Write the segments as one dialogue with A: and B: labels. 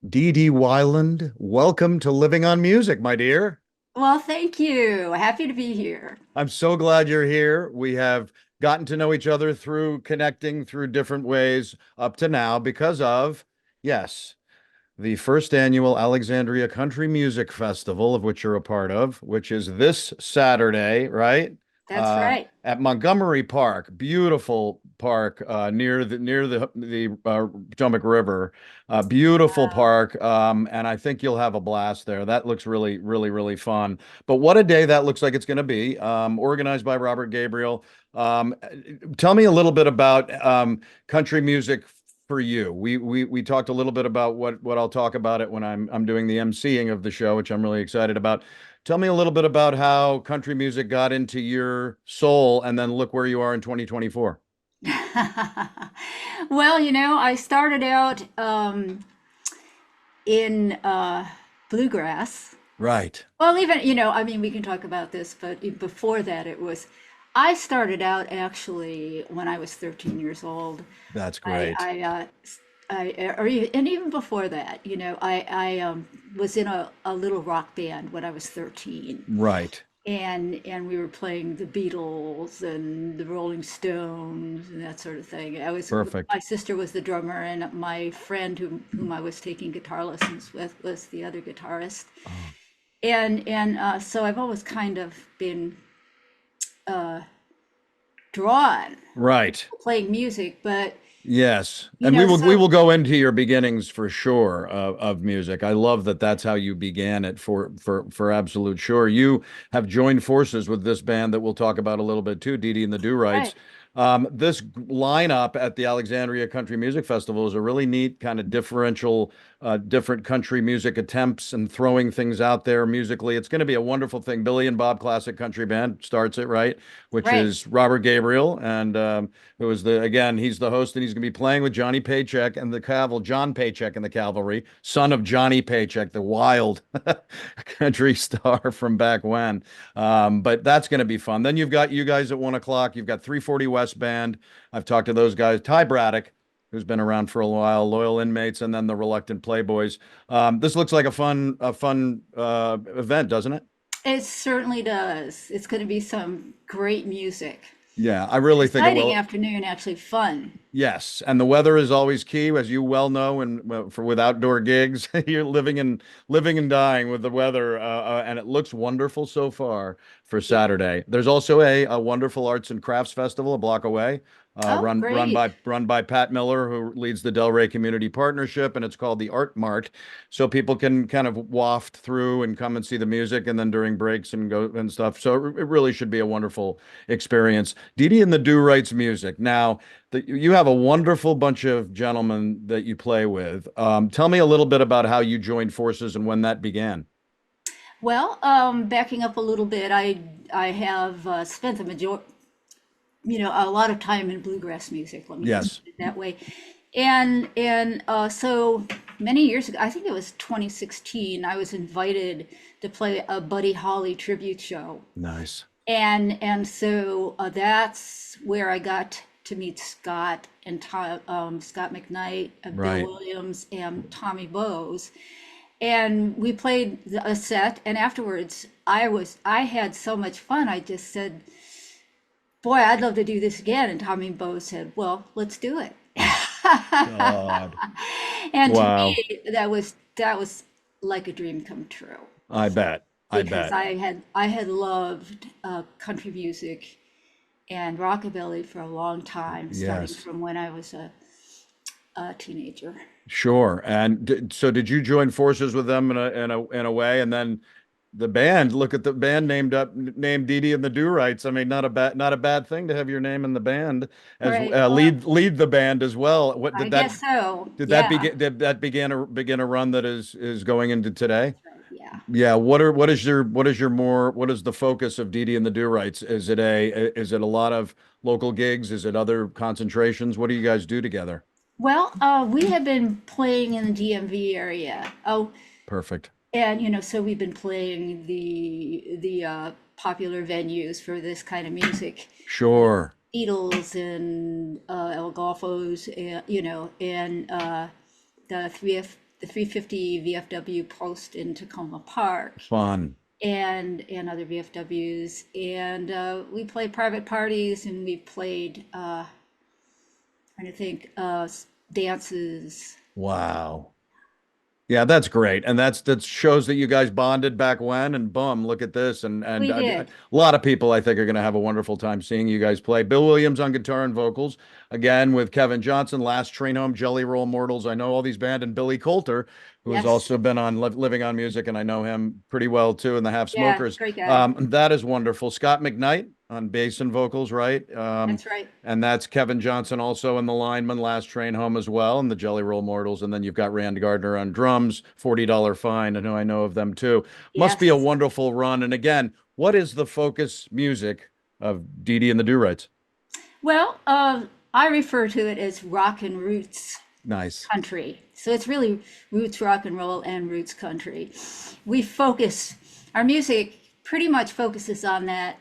A: Dede Wyland, welcome to Living on Music, my dear.
B: Well, thank you. Happy to be here.
A: I'm so glad you're here. We have gotten to know each other through connecting through different ways up to now because of, yes, the first annual Alexandria Country Music Festival, of which you're a part of, which is this Saturday, right?
B: That's right.
A: At Montgomery Park, beautiful park near the Potomac River, beautiful park, and I think you'll have a blast there. That looks really, really, really fun. But what a day that looks like it's going to be. Organized by Robert Gabriel. Um, Tell me a little bit about country music for you. We talked a little bit about what I'll talk about it when I'm doing the emceeing of the show, which I'm really excited about. Tell me a little bit about how country music got into your soul, and then look where you are in 2024.
B: Well, I started out in Bluegrass.
A: Right.
B: Well, even, I mean, we can talk about this, but before that, I started out actually when I was 13 years old.
A: That's
B: I,
A: great.
B: I, uh, and even before that, I was in a little rock band when I was 13.
A: Right.
B: And we were playing the Beatles and the Rolling Stones and that sort of thing.
A: Perfect.
B: My sister was the drummer, and my friend whom I was taking guitar lessons with was the other guitarist.
A: Oh,
B: And so I've always kind of been drawn to
A: right.
B: playing music, but
A: Yes. And we
B: so
A: will go into your beginnings for sure of music. I love that that's how you began it for absolute sure. You have joined forces with this band that we'll talk about a little bit too, Dee Dee and the Do
B: right,
A: Rights. This lineup at the Alexandria Country Music Festival is a really neat kind of differential, different country music attempts and throwing things out there musically. It's going to be a wonderful thing. Billy and Bob Classic Country Band starts it, right? Which
B: right.
A: is Robert Gabriel, and who is again, he's the host, and he's going to be playing with Johnny Paycheck and the John Paycheck and the Cavalry, son of Johnny Paycheck, the wild country star from back when. But that's going to be fun. Then you've got you guys at 1 o'clock. You've got 340 West Band. I've talked to those guys. Ty Braddock, who's been around for a while, Loyal Inmates, and then the Reluctant Playboys. This looks like a fun event, doesn't it?
B: It certainly does. It's going to be some great music.
A: Yeah, I really think it
B: Exciting
A: will.
B: afternoon, actually fun.
A: Yes, and the weather is always key, as you well know, and for with outdoor gigs, you're living and dying with the weather, and it looks wonderful so far for
B: Yeah.
A: Saturday. There's also a wonderful arts and crafts festival a block away,
B: Oh, great.
A: run by Pat Miller, who leads the Delray Community Partnership, and it's called the Art Mart, so people can kind of waft through and come and see the music, and then during breaks and go and stuff. So it really should be a wonderful experience. Dee Dee and the Do Rights music now that you have a wonderful bunch of gentlemen that you play with. Tell me a little bit about how you joined forces and when that began.
B: Well, backing up a little bit, I have spent a lot of time in bluegrass music. Let me just
A: Yes.
B: put it that way. And so many years ago, I think it was 2016, I was invited to play a Buddy Holly tribute show.
A: Nice.
B: And so that's where I got to meet Scott and Scott McKnight, Bill
A: Right.
B: Williams, and Tommy Bowes. And we played a set, and afterwards, I had so much fun. I just said, "Boy, I'd love to do this again." And Tommy Bowes said, "Well, let's do it."
A: God.
B: And to
A: Wow.
B: me, that was like a dream come true
A: I bet. I
B: because
A: bet.
B: I had loved country music and rockabilly for a long time, starting
A: Yes.
B: from when I was a teenager.
A: Sure. And so did you join forces with them in a way, and then the band, look at the band named Dee Dee and the Do Rights. I mean, not a bad thing to have your name in the band as
B: Right. Well,
A: lead the band as well. What
B: I guess so.
A: did that
B: Yeah.
A: begin did that begin a run that is going into today?
B: Yeah.
A: Yeah, what is your more what is the focus of Dede and the Do Rights? Is it a lot of local gigs? Is it other concentrations? What do you guys do together?
B: Well, we have been playing in the DMV area. Oh,
A: Perfect.
B: and so we've been playing the popular venues for this kind of music,
A: Sure.
B: Beatles and El Golfos, and and the 350 VFW post in Tacoma Park,
A: Fun.
B: and other VFWs, and we play private parties, and we played trying to think dances.
A: Wow. Yeah, that's great. And that shows that you guys bonded back when and boom, look at this. And
B: We
A: a
B: did.
A: lot of people I think are going to have a wonderful time seeing you guys play. Bill Williams on guitar and vocals, again with Kevin Johnson, Last Train Home, Jelly Roll Mortals. I know all these band and Billy Coulter, who has
B: Yes.
A: also been on Living on Music, and I know him pretty well too in the Half
B: Yeah,
A: Smokers.
B: great guy.
A: That is wonderful. Scott McKnight on bass and vocals, right?
B: That's right.
A: And that's Kevin Johnson also in the lineman, Last Train Home as well, and the Jelly Roll Mortals. And then you've got Rand Gardner on drums, $40 fine. I know of them too. Must be a
B: Yes.
A: wonderful run. And again, what is the focus music of Dede and the Do-Rights?
B: Well, I refer to it as rock and roots
A: Nice.
B: country. So it's really roots rock and roll and roots country. We focus our music pretty much focuses on that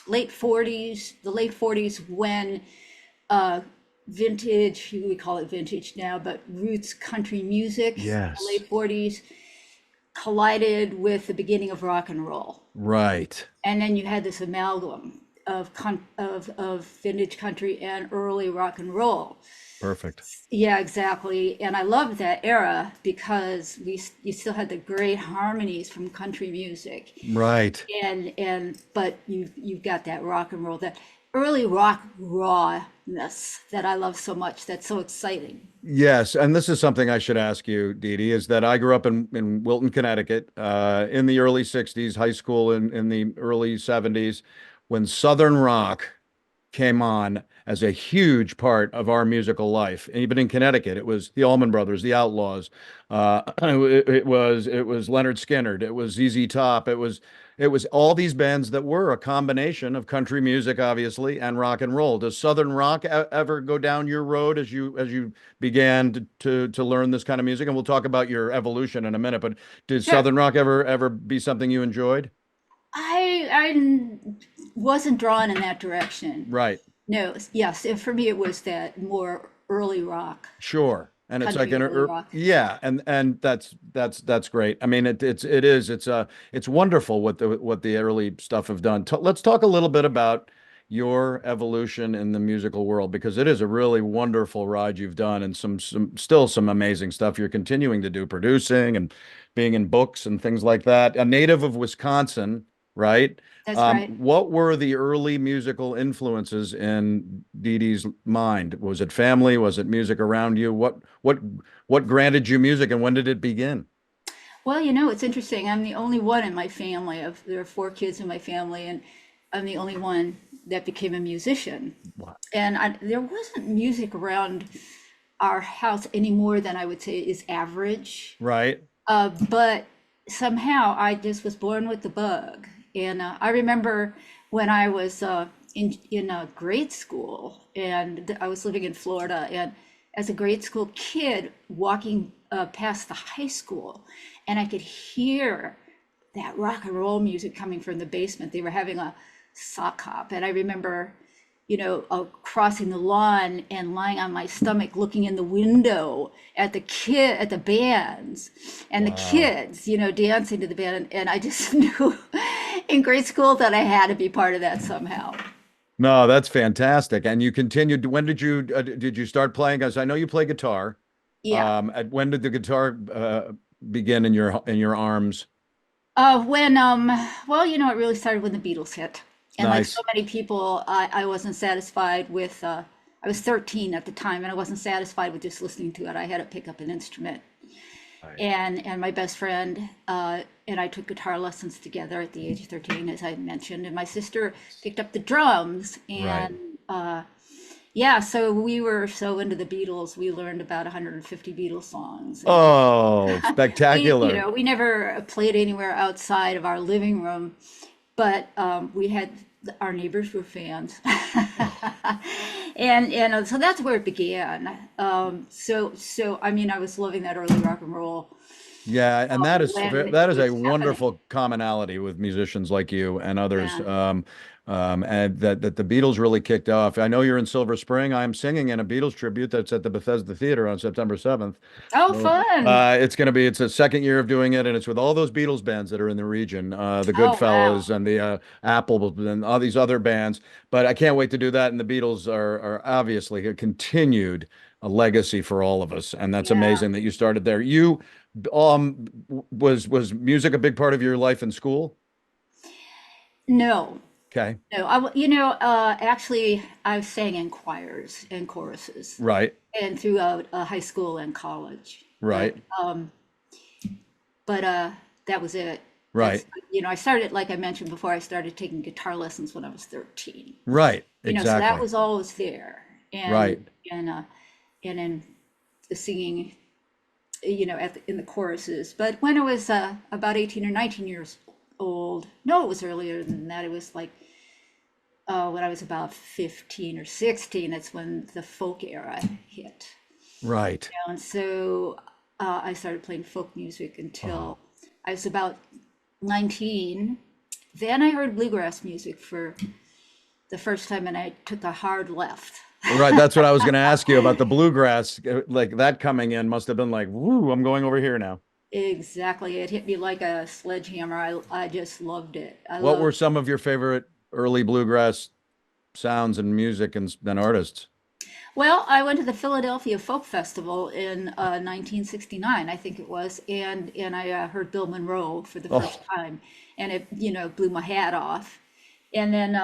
B: late 40s, the late 40s when uh, vintage, we call it vintage now, but roots country music, the
A: Yes.
B: late 40s collided with the beginning of rock and roll.
A: Right.
B: And then you had this amalgam of vintage country and early rock and roll.
A: Perfect.
B: Yeah, exactly. And I love that era because you still had the great harmonies from country music,
A: Right.
B: and but you've got that rock and roll, that early rock rawness that I love so much. That's so exciting.
A: Yes, and this is something I should ask you, Dee Dee, is that I grew up in Wilton, Connecticut, in the early 60s, high school in the early 70s, when Southern rock came on as a huge part of our musical life. Even in Connecticut, it was the Allman Brothers, the Outlaws. It was Leonard Skinner. It was ZZ Top. It was all these bands that were a combination of country music, obviously, and rock and roll. Does Southern rock ever go down your road as you began to learn this kind of music? And we'll talk about your evolution in a minute. But did
B: Sure.
A: Southern rock ever be something you enjoyed?
B: I wasn't drawn in that direction.
A: Right.
B: No, yes, and for me it was that more early rock,
A: Sure. And it's like
B: country early rock.
A: yeah, and that's great. I mean, it's wonderful what the early stuff have done. Let's talk a little bit about your evolution in the musical world, because it is a really wonderful ride you've done, and some amazing stuff you're continuing to do, producing and being in books and things like that. A native of Wisconsin, right?
B: That's right.
A: What were the early musical influences in Dee Dee's mind? Was it family? Was it music around you? What granted you music, and when did it begin?
B: Well, it's interesting. I'm the only one in my family. There are four kids in my family, and I'm the only one that became a musician.
A: Wow.
B: And there wasn't music around our house any more than I would say is average.
A: Right?
B: But somehow I just was born with the bug. And I remember when I was in grade school, and I was living in Florida, and as a grade school kid walking past the high school, and I could hear that rock and roll music coming from the basement. They were having a sock hop, and I remember crossing the lawn and lying on my stomach looking in the window at the bands and the
A: Wow.
B: kids dancing to the band, and I just knew in grade school that I had to be part of that somehow.
A: No, that's fantastic. And you continued. When did you start playing? Because I know you play guitar.
B: Yeah.
A: When did the guitar begin in your arms?
B: When well, it really started when the Beatles hit, and like so
A: Nice.
B: many people, I wasn't satisfied with I was 13 at the time, and I wasn't satisfied with just listening to it. I had to pick up an instrument.
A: Right.
B: And my best friend and I took guitar lessons together at the age of 13, as I mentioned. And my sister picked up the drums,
A: Right.
B: and uh, Yeah, so we were so into the Beatles, we learned about 150 Beatles songs. And
A: Oh, spectacular.
B: we never played anywhere outside of our living room, but we had our neighbors were fans. And so that's where it began. So I mean, I was loving that early rock and roll
A: Yeah, and
B: when it
A: that is
B: was
A: a
B: happening.
A: wonderful commonality with musicians like you and others.
B: Yeah.
A: And that the Beatles really kicked off. I know you're in Silver Spring. I'm singing in a Beatles tribute that's at the Bethesda Theater on September 7th.
B: Oh,
A: So,
B: fun.
A: it's a second year of doing it, and it's with all those Beatles bands that are in the region, the
B: Oh, wow.
A: Goodfellas and the Apple and all these other bands. But I can't wait to do that. And the Beatles are obviously a continued a legacy for all of us, and that's
B: Yeah.
A: amazing that you started there. Was music a big part of your life in school?
B: No,
A: Okay.
B: no. Actually, I sang in choirs and choruses
A: Right.
B: and throughout high school and college.
A: Right.
B: But that was it.
A: Right.
B: That's, I started, like I mentioned before, I started taking guitar lessons when I was 13.
A: Right.
B: So that
A: Exactly.
B: was always there. And
A: Right.
B: and uh and then the singing, in the choruses. But when I was about 18 or 19 years old, no, it was earlier than that. It was like when I was about 15 or 16, that's when the folk era hit.
A: Right.
B: And so I started playing folk music
A: Oh.
B: until I was about 19. Then I heard bluegrass music for the first time and I took a hard left.
A: Right. That's what I was going to ask you about the bluegrass. Like that coming in must have been like, woo, I'm going over here now.
B: Exactly. It hit me like a sledgehammer. I just loved it. I
A: What
B: love
A: were some of your favorite early bluegrass sounds and music and artists?
B: Well, I went to the Philadelphia Folk Festival in 1969, I think it was, and I heard Bill Monroe for the first
A: Oh,
B: time, and it blew my hat off. And then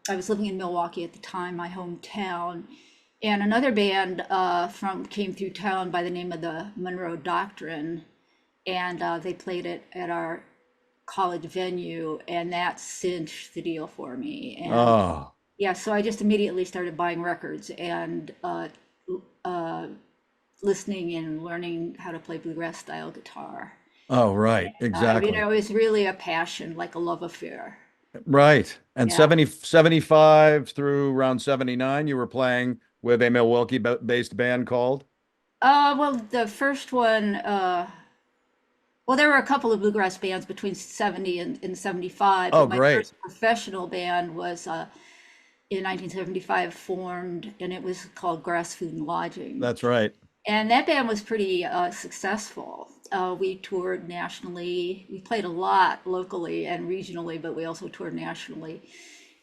B: I was living in Milwaukee at the time, my hometown, and another band from came through town by the name of the Monroe Doctrine, and they played it at our college venue, and that cinched the deal for me. And
A: oh,
B: yeah, so I just immediately started buying records and listening and learning how to play bluegrass style guitar.
A: oh, right. Exactly.
B: It was really a passion, like a love affair.
A: Right. And
B: Yeah.
A: 75 through around 79, you were playing with a Milwaukee-based band called?
B: Well, the first one, well, there were a couple of bluegrass bands between 70 and 75,
A: Oh,
B: but my
A: great.
B: first professional band was in 1975 formed, and it was called Grass, Food, and Lodging.
A: That's right.
B: And that band was pretty successful. We toured nationally. We played a lot locally and regionally, but we also toured nationally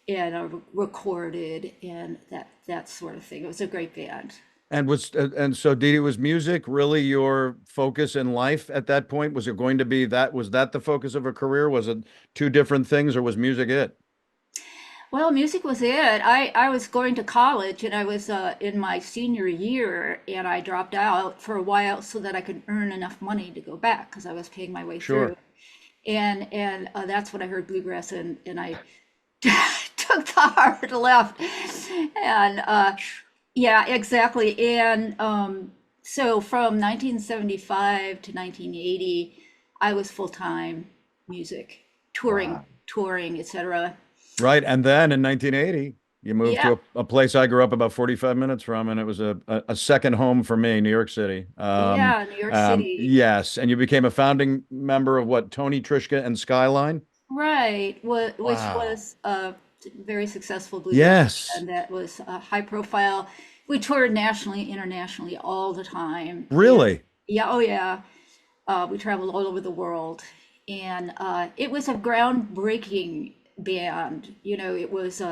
B: and recorded and that sort of thing. It was a great band.
A: And so Didi, was music really your focus in life at that point? Was it going to be that? Was that the focus of a career? Was it two different things, or was music it?
B: Well, music was it. I was going to college and I was in my senior year and I dropped out for a while so that I could earn enough money to go back because I was paying my way through.
A: Sure.
B: And that's when I heard bluegrass and I took the hard left. And yeah, exactly. And so from 1975 to 1980, I was full-time music, touring,
A: Wow.
B: touring, etc.
A: Right. And then in 1980, you moved
B: Yeah,
A: to a place I grew up about 45 minutes from, and it was a second home for me, New York City.
B: yeah, New York City.
A: Yes. And you became a founding member of what, Tony Trishka and Skyline?
B: Right, which
A: Wow.
B: was a very successful bluegrass
A: Yes.
B: band that was high profile. We toured nationally, internationally all the time. And
A: Really?
B: yeah, oh yeah, we traveled all over the world. And it was a groundbreaking band. It was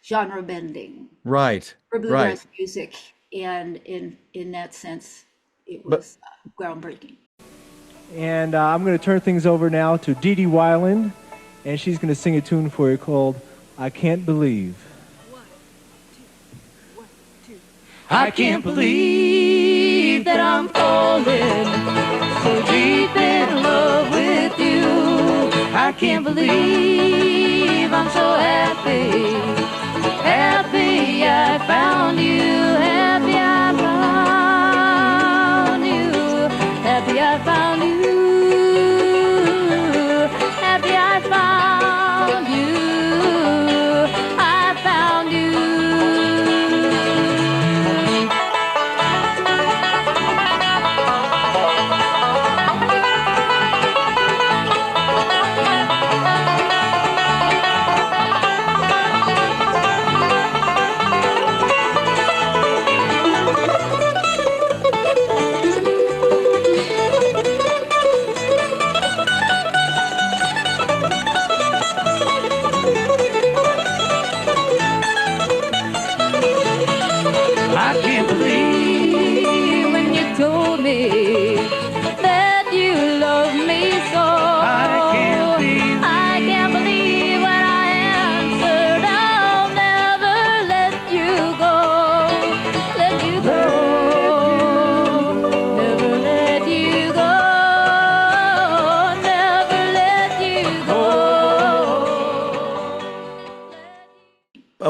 B: genre bending
A: Right.
B: for
A: Right.
B: bluegrass music. And in that sense, it
A: But
B: was groundbreaking.
C: And I'm going to turn things over now to Dede Wyland, and she's going to sing a tune for you called I Can't Believe.
D: I can't believe that I'm falling so deep in love with you. I can't believe I'm so happy, happy I found you.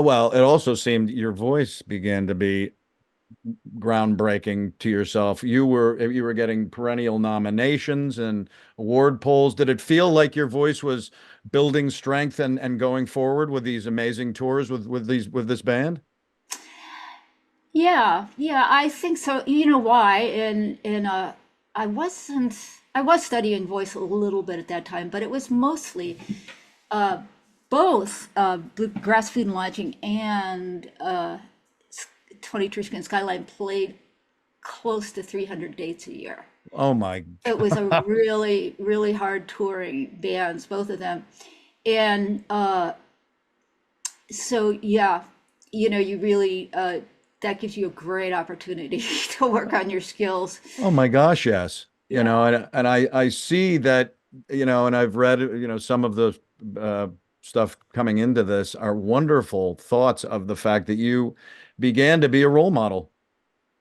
A: Well, it also seemed your voice began to be groundbreaking to yourself. You were getting perennial nominations and award polls. Did it feel like your voice was building strength and going forward with these amazing tours with this band?
B: Yeah, yeah, I think so. You know why? And I wasn't. I was studying voice a little bit at that time, but it was mostly both Bluegrass Food and Lodging and 23 Spin Skyline played close to 300 dates a year.
A: Oh my
B: It was a
A: God.
B: really, really hard touring bands, both of them. And so, yeah, you really, that gives you a great opportunity to work on your skills.
A: Oh my gosh, yes.
B: Yeah.
A: And I see that, and I've read, some of the uh, stuff coming into this are wonderful thoughts of the fact that you began to be a role model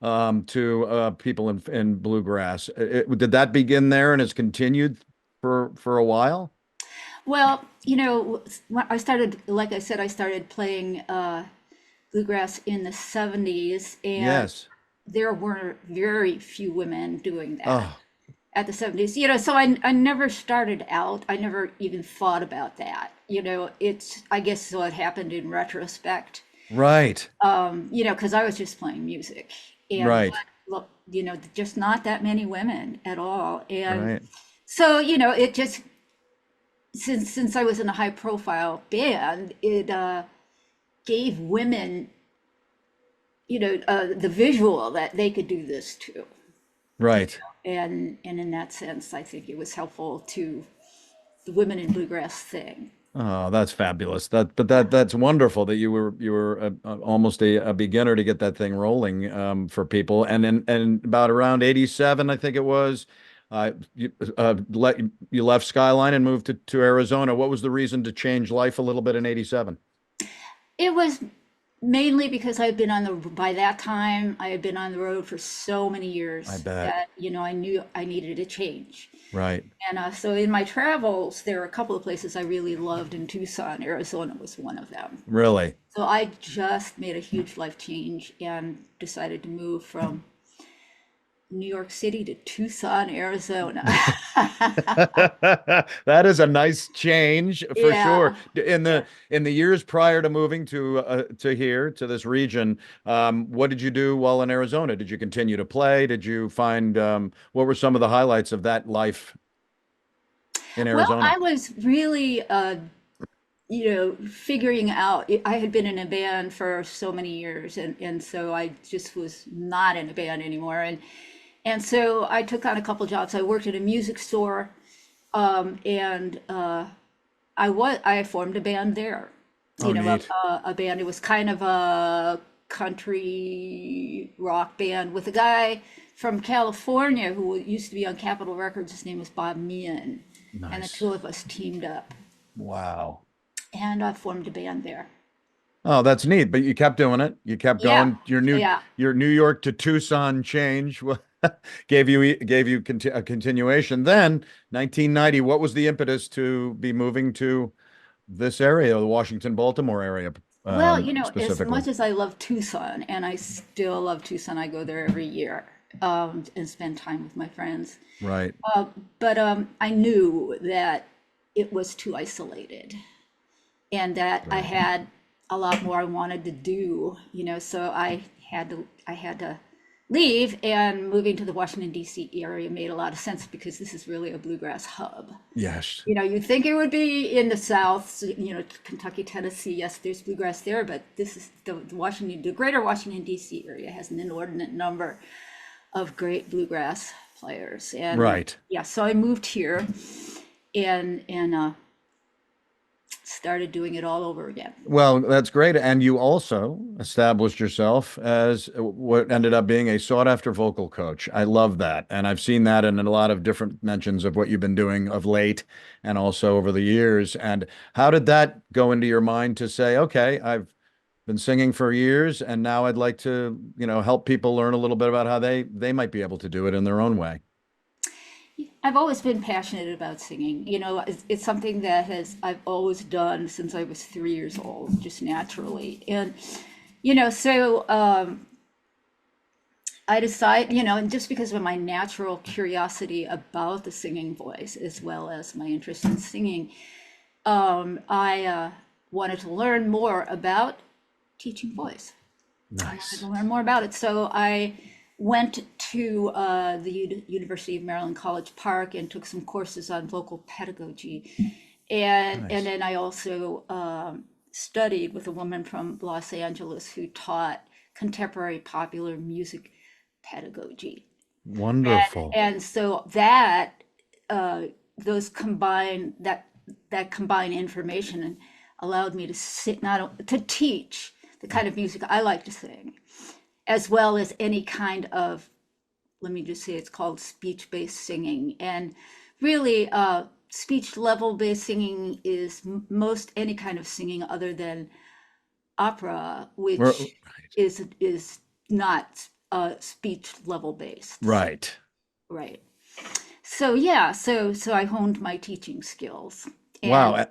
A: to people in bluegrass. Did that begin there and has continued for a while?
B: Well, when I started, like I said, I started playing bluegrass in the 70s, and
A: Yes.
B: there were very few women doing that
A: Oh,
B: at the 70s. So I never started out, I never even thought about that. It's, I guess, so it happened in retrospect,
A: right.
B: because I was just playing music. And
A: Right.
B: but, look, just not that many women at all. And
A: Right.
B: so, it just, since I was in a high profile band, it gave women, the visual that they could do this too.
A: Right.
B: And in that sense, I think it was helpful to the women in bluegrass thing.
A: Oh, that's fabulous. That's wonderful that you were almost a beginner to get that thing rolling for people. And about around 87, I think it was, you left Skyline and moved to Arizona. What was the reason to change life a little bit in 87?
B: It was mainly because by that time, I had been on the road for so many
A: I
B: years
A: bet.
B: that, I knew I needed a change.
A: Right.
B: And so in my travels, there were a couple of places I really loved in Tucson. Arizona was one of them.
A: Really.
B: So I just made a huge life change and decided to move from New York City to Tucson, Arizona.
A: That is a nice change for sure.
B: Yeah.
A: In the
B: Yeah.
A: in the years prior to moving to here to this region, what did you do while in Arizona? Did you continue to play? Did you find what were some of the highlights of that life in
B: Well,
A: Arizona?
B: I was really, figuring out, I had been in a band for so many years, and so I just was not in a band anymore. And so I took on a couple jobs. I worked at a music store, and I formed a band there.
A: Oh, neat.
B: A band. It was kind of a country rock band with a guy from California who used to be on Capitol Records. His name was Bob Meehan, and the
A: Nice.
B: two of us teamed up
A: Wow.
B: and formed a band there.
A: Oh, that's neat. But you kept doing it. You kept
B: Yeah,
A: going.
B: yeah.
A: Your New York to Tucson change gave you a continuation. Then 1990. What was the impetus to be moving to this area, the Washington, Baltimore area,
B: Well, as
A: specifically?
B: much as I love Tucson, and I still love Tucson, I go there every year and spend time with my friends.
A: Right.
B: But I knew that it was too isolated and that I
A: Right.
B: had a lot more I wanted to do, so I had to leave, and moving to the Washington D.C. area made a lot of sense because this is really a bluegrass hub.
A: Yes.
B: You'd think it would be in the South, so, Kentucky, Tennessee. Yes, there's bluegrass there, but this is the greater Washington D.C. area has an inordinate number of great bluegrass players, and
A: Right.
B: yeah, so I moved here and started doing it all over again.
A: Well, that's great. And you also established yourself as what ended up being a sought after vocal coach. I love that. And I've seen that in a lot of different mentions of what you've been doing of late and also over the years. And how did that go into your mind to say, okay, I've been singing for years and now I'd like to, help people learn a little bit about how they might be able to do it in their own way?
B: I've always been passionate about singing. It's something that I've always done since I was 3 years old, just naturally. And so I decide, and just because of my natural curiosity about the singing voice, as well as my interest in singing, I wanted to learn more about teaching voice. I wanted to
A: Nice.
B: learn more about it. So I went to the University of Maryland College Park and took some courses on vocal pedagogy. And
A: Nice.
B: then I also studied with a woman from Los Angeles who taught contemporary popular music pedagogy.
A: Wonderful.
B: And so that those combine that combined information and allowed me to sit not to teach the kind of music I like to sing, as well as any kind of, let me just say, it's called speech-based singing. And really, speech level-based singing is most any kind of singing other than opera,
A: We're-
B: which is not speech level based.
A: right.
B: Right. So yeah, so I honed my teaching skills
A: Wow.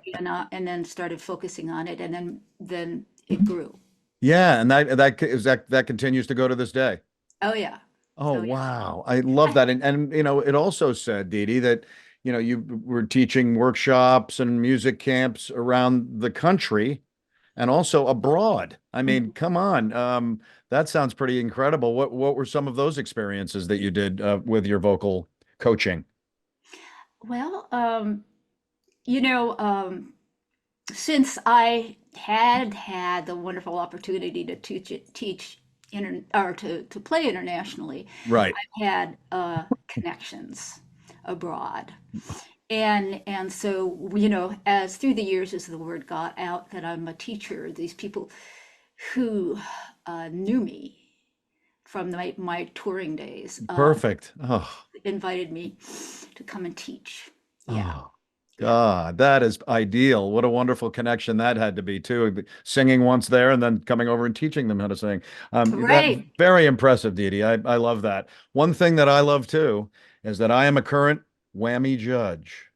B: and then started focusing on it, and then it grew.
A: Yeah, and that continues to go to this day.
B: Oh yeah.
A: Oh,
B: Oh yeah.
A: wow. I love that. And it also said, Dede, that you were teaching workshops and music camps around the country and also abroad. I mean, come on. That sounds pretty incredible. What were some of those experiences that you did with your vocal coaching?
B: Well, you know, since I had the wonderful opportunity to teach or to play internationally,
A: Right.
B: I had connections abroad. And so, as through the years, as the word got out that I'm a teacher, these people who knew me from my touring days
A: Perfect. Oh,
B: invited me to come and teach. Yeah,
A: oh.
B: yeah.
A: God, that is ideal. What a wonderful connection that had to be too. Singing once there and then coming over and teaching them how to sing. That
B: Right.
A: very impressive, Dede. I love that. One thing that I love too is that I am a current Whammy judge,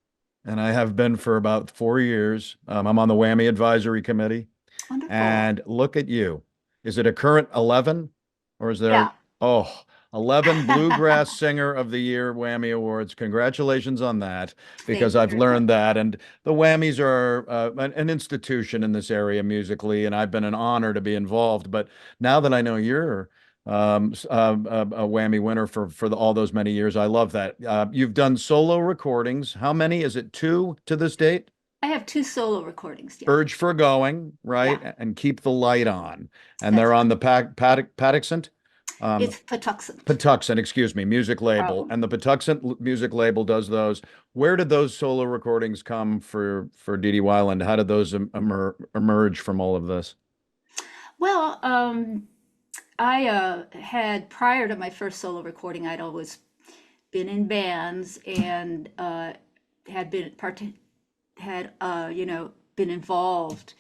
A: and I have been for about 4 years. I'm on the Whammy Advisory Committee,
B: Wonderful.
A: and look at you. Is it a current 11 or is there,
B: Yeah.
A: oh, 11 Bluegrass Singer of the Year Whammy Awards. Congratulations on that, because
B: Thank you
A: I've
B: very much.
A: learned that. And the Whammies are an institution in this area musically, and I've been an honor to be involved. But now that I know you're a Whammy winner for all those many years, I love that. You've done solo recordings. How many? Is it two to this date?
B: I have two solo recordings. Yeah.
A: Urge for Going,
B: Yeah.
A: right? And Keep the Light On. And
B: That's
A: they're on
B: right.
A: the Patuxent, um,
B: It's Patuxent.
A: Patuxent, excuse me, music
B: No
A: label.
B: problem.
A: And the Patuxent music label does those. Where did those solo recordings come for Dede Wyland? How did those emerge from all of this?
B: Well, I had prior to my first solo recording, I'd always been in bands and had been part had been involved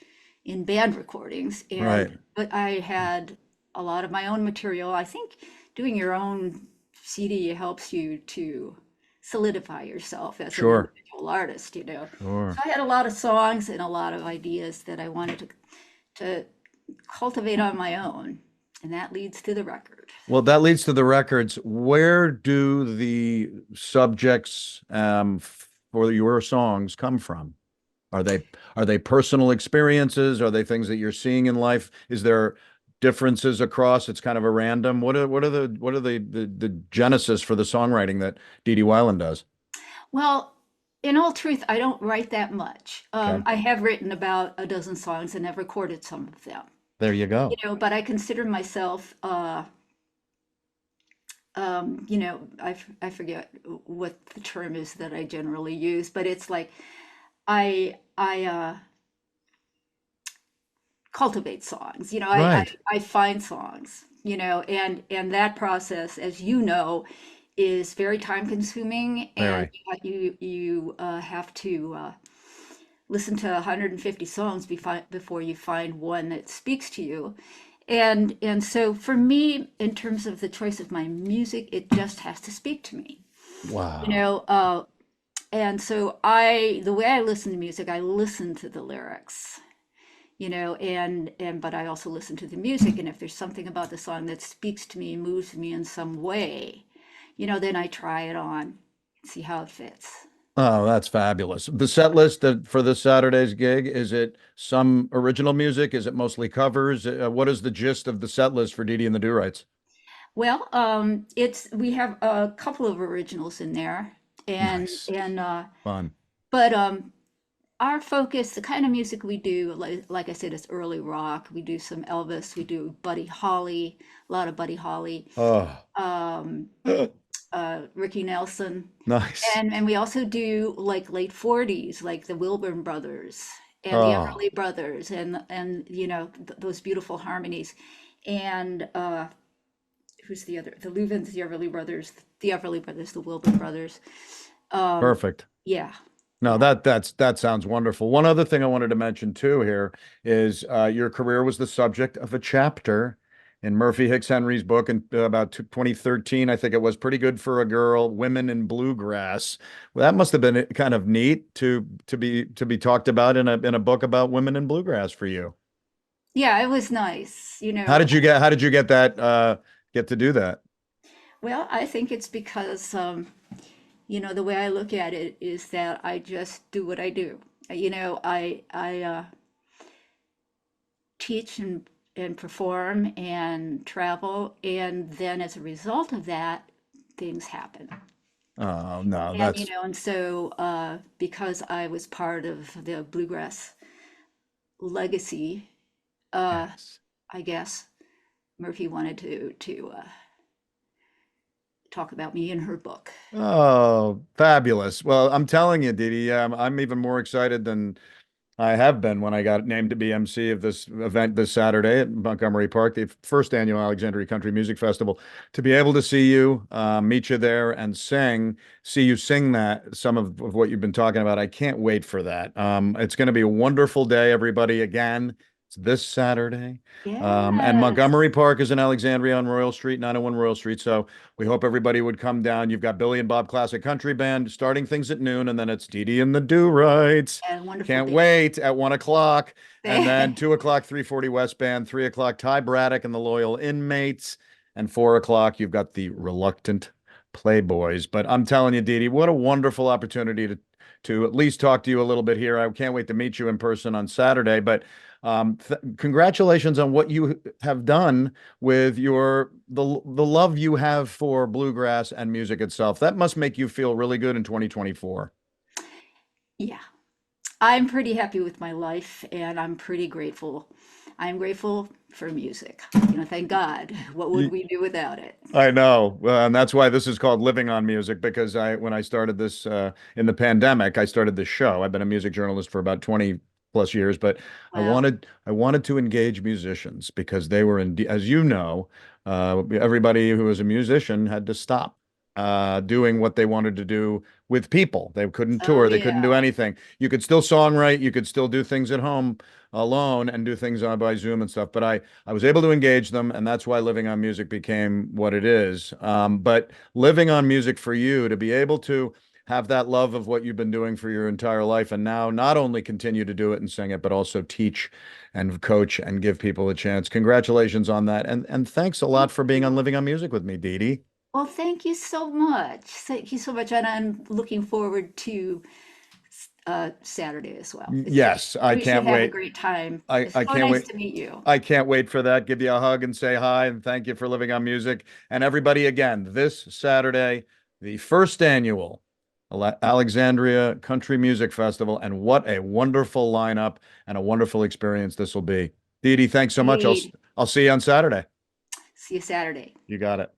B: in band recordings,
A: Right.
B: and but I had a lot of my own material. I think doing your own CD helps you to solidify yourself as an
A: Sure.
B: individual artist. So
A: Sure.
B: I had a lot of songs and a lot of ideas that I wanted to cultivate on my own, and that leads to the record.
A: Well, that leads to the records. Where do the subjects for your songs come from? Are they are they personal experiences? Are they things that you're seeing in life? Is there differences across? It's kind of a random. What are the genesis for the songwriting that Dede Wyland does?
B: Well, in all truth, I don't write that much.
A: Okay,
B: I have written about a dozen songs and have recorded some of them.
A: there you go.
B: But I consider myself, I forget what the term is that I generally use, but it's like I cultivate songs.
A: Right.
B: I find songs. And that process, as you know, is very time consuming, and
A: Very.
B: you have to listen to 150 songs before you find one that speaks to you. And so for me, in terms of the choice of my music, it just has to speak to me. You
A: Wow.
B: know, and so the way I listen to music, I listen to the lyrics, but I also listen to the music. And if there's something about the song that speaks to me, moves me in some way, then I try it on, see how it fits.
A: Oh, that's fabulous. The set list for this Saturday's gig, is it some original music? Is it mostly covers? What is the gist of the set list for Dede and the Do-Rights?
B: Well, we have a couple of originals in there, and
A: Nice.
B: and
A: Fun.
B: but our focus, the kind of music we do, like I said, is early rock. We do some Elvis, we do Buddy Holly, a lot of Buddy Holly,
A: Oh,
B: um, Ricky Nelson,
A: nice.
B: and we also do like late 40s, like the Wilburn Brothers and the
A: Oh,
B: Everly Brothers, and those beautiful harmonies, and who's the other? The Luvins, the Everly Brothers, the Wilburn Brothers. Um,
A: perfect.
B: yeah,
A: No,
B: yeah.
A: that sounds wonderful. One other thing I wanted to mention too here is your career was the subject of a chapter in Murphy Hicks Henry's book in about 2013. I think it was Pretty Good for a Girl, Women in Bluegrass. Well, that must have been kind of neat to be talked about in a book about women in bluegrass for you.
B: Yeah, it was nice,
A: How did you get that get to do that?
B: Well, I think it's because, the way I look at it is that I just do what I do. I teach and perform and travel, and then as a result of that, things happen.
A: Oh, no,
B: And because I was part of the bluegrass legacy, uh,
A: yes.
B: I guess Murphy wanted to talk about me in her book.
A: Oh, fabulous. Well, I'm telling you, Didi, I'm even more excited than I have been when I got named to be MC of this event this Saturday at Montgomery Park, the first annual Alexandria Country Music Festival. To be able to see you, meet you there, and see you sing some of what you've been talking about. I can't wait for that. It's going to be a wonderful day, everybody. Again, it's this Saturday. And
B: Yes.
A: Montgomery Park is in Alexandria on Royal Street, 901 Royal Street. So we hope everybody would come down. You've got Billy and Bob Classic Country Band starting things at noon, and then it's Dee Dee and the Do-Rights.
B: And wonderful
A: Can't
B: day.
A: wait at 1 o'clock. And then 2 o'clock, 340 West Band, 3 o'clock, Ty Braddock and the Loyal Inmates. And 4 o'clock, you've got the Reluctant Playboys. But I'm telling you, Dee Dee, what a wonderful opportunity to at least talk to you a little bit here. I can't wait to meet you in person on Saturday. But congratulations on what you have done with the love you have for bluegrass and music itself. That must make you feel really good in 2024.
B: Yeah, I'm pretty happy with my life and I'm pretty grateful. I'm grateful for music. Thank God. What would we do without it?
A: I know, and that's why this is called Living on Music, because when I started this in the pandemic, I started this show. I've been a music journalist for about 20 plus years, but
B: Wow.
A: I wanted to engage musicians because they were as you know, everybody who was a musician had to stop doing what they wanted to do with people. They couldn't
B: Oh,
A: tour, they couldn't do
B: yeah.
A: anything. You could still songwrite, you could still do things at home alone and do things on by Zoom and stuff, but I was able to engage them, and that's why Living on Music became what it is. But living on music for you to be able to have that love of what you've been doing for your entire life, and now not only continue to do it and sing it, but also teach and coach and give people a chance. Congratulations on that, and thanks a lot
B: Thank
A: for being on
B: you.
A: Living on Music with me, Dee Dee.
B: Well, thank you so much. Thank you so much. And I'm looking forward to Saturday as well.
A: Yes, I
B: We should
A: can't
B: have a
A: wait.
B: great time.
A: I,
B: It's
A: I
B: so
A: can't
B: nice
A: wait.
B: to meet you.
A: I can't wait for that. Give you a hug and say hi and thank you for living on music. And everybody, again, this Saturday, the first annual Alexandria Country Music Festival. And what a wonderful lineup and a wonderful experience this will be. Dee Dee, thanks so much.
B: Indeed.
A: I'll see you on Saturday.
B: See you Saturday.
A: You got it.